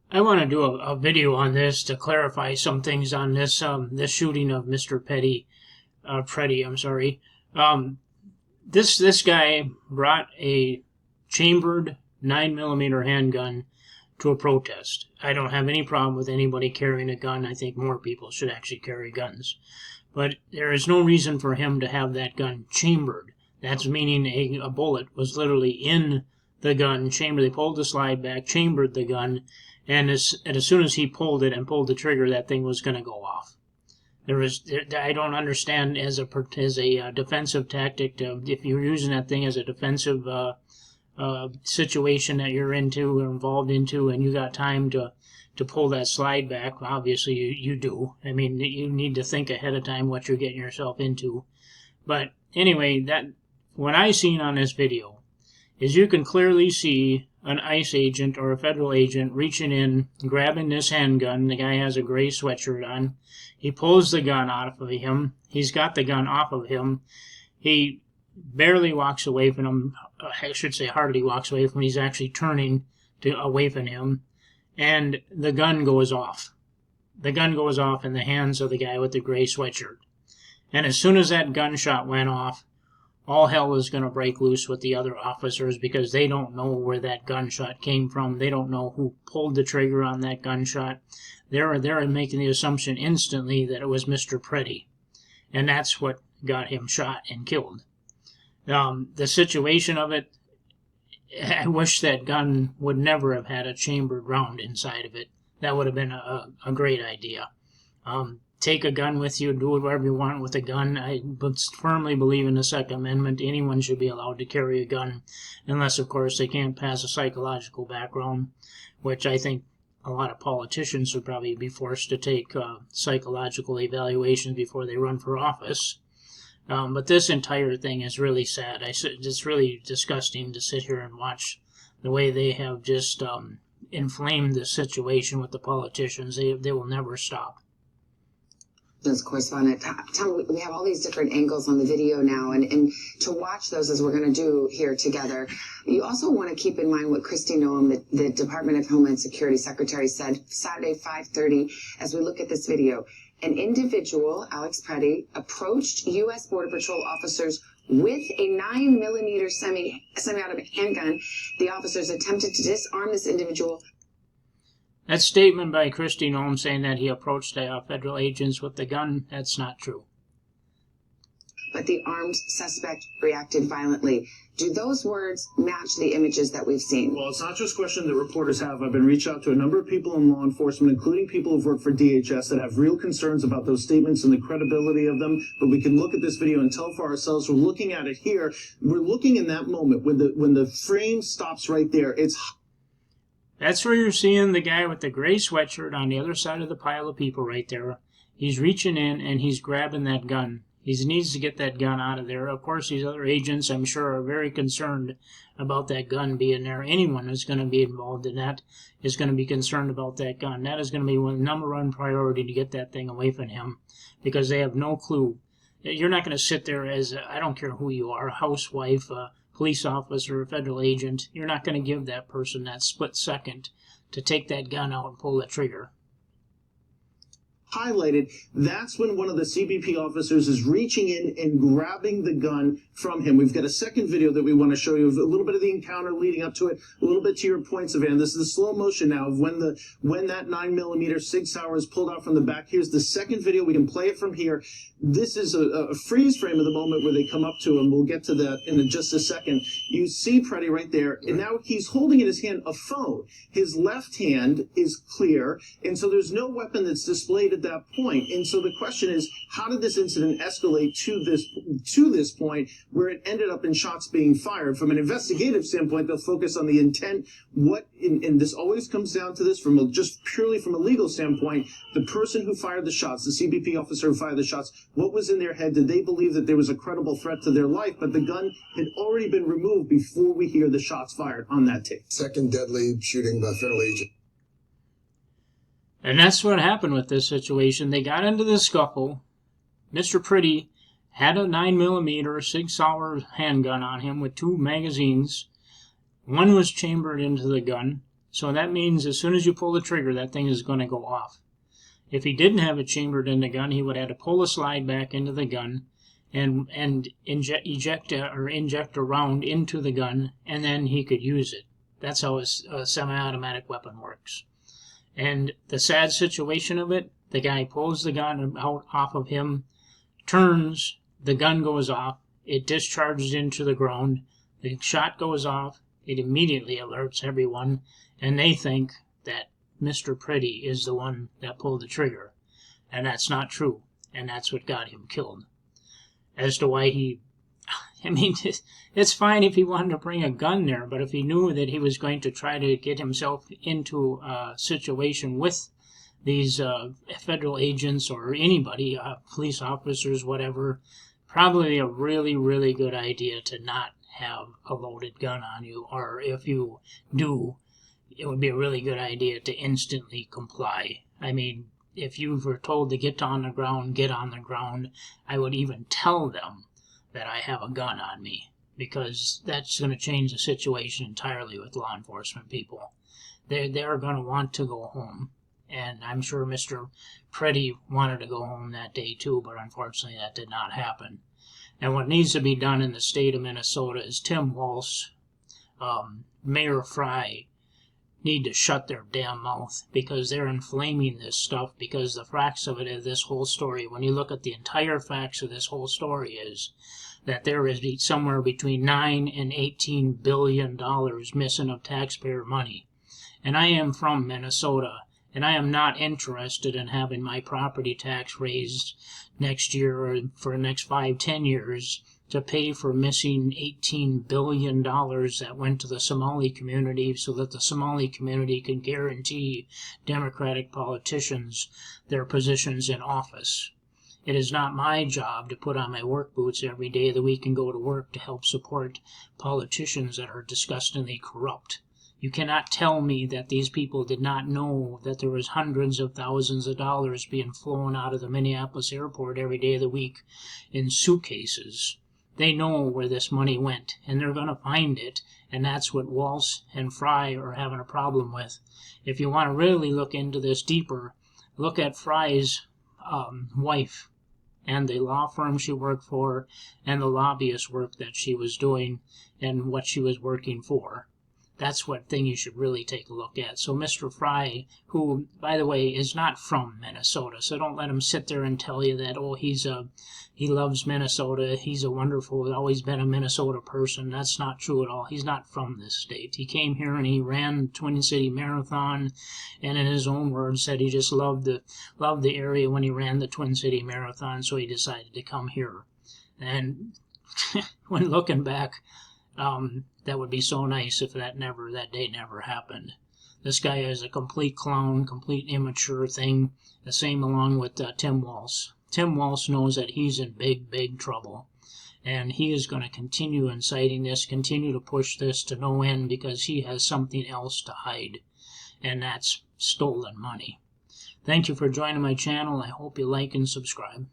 I want to do a video on this to clarify some things on this this shooting of Mr. Pretti. I'm sorry. This guy brought a chambered 9mm handgun to a protest. I don't have any problem with anybody carrying a gun. I think more people should actually carry guns. But there is no reason for him to have that gun chambered. That's meaning a bullet was literally in the gun chamber. They pulled the slide back, chambered the gun, and as soon as he pulled it and pulled the trigger, that thing was going to go off. I don't understand as a defensive tactic if you're using that thing as a defensive situation that you're into or involved into, and you got time to pull that slide back. Obviously, you do. I mean, you need to think ahead of time what you're getting yourself into. But anyway, that what I seen on this video is you can clearly see an ICE agent or a federal agent reaching in, grabbing this handgun. The guy has a gray sweatshirt on. He pulls the gun off of him. He's got the gun off of him. He barely walks away from him. I should say hardly walks away from him. He's actually turning away from him. And the gun goes off. The gun goes off in the hands of the guy with the gray sweatshirt. And as soon as that gunshot went off, all hell is going to break loose with the other officers because they don't know where that gunshot came from. They don't know who pulled the trigger on that gunshot. They're making the assumption instantly that it was Mr. Pretti. And that's what got him shot and killed. The situation of it, I wish that gun would never have had a chambered round inside of it. That would have been a great idea. Take a gun with you, do whatever you want with a gun. I firmly believe in the Second Amendment. Anyone should be allowed to carry a gun, unless, of course, they can't pass a psychological background, which I think a lot of politicians would probably be forced to take psychological evaluations before they run for office. But this entire thing is really sad. It's really disgusting to sit here and watch the way they have just inflamed the situation with the politicians. They will never stop. Correspondent Tom, we have all these different angles on the video now, and to watch those as we're going to do here together, you also want to keep in mind what Kristi Noem, the Department of Homeland Security Secretary, said Saturday 5:30 as we look at this video. An individual, Alex Pretti, approached U.S. Border Patrol officers with a 9mm semi-automatic handgun. The officers attempted to disarm this individual. That statement by Kristi Noem saying that he approached federal agents with the gun, that's not true. But the armed suspect reacted violently. Do those words match the images that we've seen? Well, it's not just a question that reporters have. I've been reached out to a number of people in law enforcement, including people who've worked for DHS, that have real concerns about those statements and the credibility of them. But we can look at this video and tell for ourselves. We're looking at it here. We're looking in that moment when the frame stops right there. That's where you're seeing the guy with the gray sweatshirt on the other side of the pile of people right there. He's reaching in and he's grabbing that gun. He needs to get that gun out of there. Of course, these other agents, I'm sure, are very concerned about that gun being there. Anyone who's going to be involved in that is going to be concerned about that gun. That is going to be the number one priority to get that thing away from him because they have no clue. You're not going to sit there as, I don't care who you are, a housewife, a police officer, a federal agent. You're not going to give that person that split second to take that gun out and pull the trigger. Highlighted, that's when one of the CBP officers is reaching in and grabbing the gun from him. We've got a second video that we want to show you of a little bit of the encounter leading up to it, a little bit to your point, Savannah. This is the slow motion now of when that 9mm Sig Sauer is pulled out from the back. Here's the second video. We can play it from here. This is a freeze frame of the moment where they come up to him. We'll get to that in just a second. You see Pretti right there, and now he's holding in his hand a phone. His left hand is clear, and so there's no weapon that's displayed at that point. And so the question is, how did this incident escalate to this point where it ended up in shots being fired? From an investigative standpoint, they'll focus on the intent. And this always comes down to this just purely from a legal standpoint. The person who fired the shots, the CBP officer who fired the shots, what was in their head? Did they believe that there was a credible threat to their life? But the gun had already been removed before we hear the shots fired on that tape. Second deadly shooting by federal agent. And that's what happened with this situation. They got into the scuffle. Mr. Pretti had a 9mm Sig Sauer handgun on him with 2 magazines. One was chambered into the gun. So that means as soon as you pull the trigger, that thing is going to go off. If he didn't have it chambered in the gun, he would have to pull the slide back into the gun and inject a round into the gun, and then he could use it. That's how a semi-automatic weapon works. And the sad situation of it, the guy pulls the gun out off of him, turns, the gun goes off, it discharges into the ground, the shot goes off, it immediately alerts everyone, and they think that Mr. Pretti is the one that pulled the trigger. And that's not true, and that's what got him killed. As to why it's fine if he wanted to bring a gun there, but if he knew that he was going to try to get himself into a situation with these federal agents or anybody, police officers, whatever, probably a really, really good idea to not have a loaded gun on you, or if you do, it would be a really good idea to instantly comply. I mean, if you were told to get on the ground, get on the ground. I would even tell them that I have a gun on me, because that's going to change the situation entirely with law enforcement people. They're going to want to go home. And I'm sure Mr. Pretti wanted to go home that day too, but unfortunately that did not happen. And what needs to be done in the state of Minnesota is Tim Waltz, Mayor Frey, need to shut their damn mouth, because they're inflaming this stuff, because the facts of it is this whole story, when you look at the entire facts of this whole story, is that there is somewhere between $9 and $18 billion missing of taxpayer money. And I am from Minnesota, and I am not interested in having my property tax raised next year or for the next 5-10 years to pay for missing $18 billion that went to the Somali community so that the Somali community can guarantee Democratic politicians their positions in office. It is not my job to put on my work boots every day of the week and go to work to help support politicians that are disgustingly corrupt. You cannot tell me that these people did not know that there was hundreds of thousands of dollars being flown out of the Minneapolis airport every day of the week in suitcases. They know where this money went, and they're going to find it, and that's what Waltz and Frey are having a problem with. If you want to really look into this deeper, look at Frey's wife and the law firm she worked for and the lobbyist work that she was doing and what she was working for. That's what thing you should really take a look at. So Mr. Frey, who, by the way, is not from Minnesota, so don't let him sit there and tell you that, oh, he loves Minnesota, he's always been a Minnesota person. That's not true at all. He's not from this state. He came here and he ran the Twin City Marathon, and in his own words said he just loved the area when he ran the Twin City Marathon, so he decided to come here. And when looking back, that would be so nice if that day never happened. This guy is a complete clown, complete immature thing. The same along with Tim Waltz. Tim Waltz knows that he's in big, big trouble. And he is going to continue inciting this, continue to push this to no end, because he has something else to hide. And that's stolen money. Thank you for joining my channel. I hope you like and subscribe.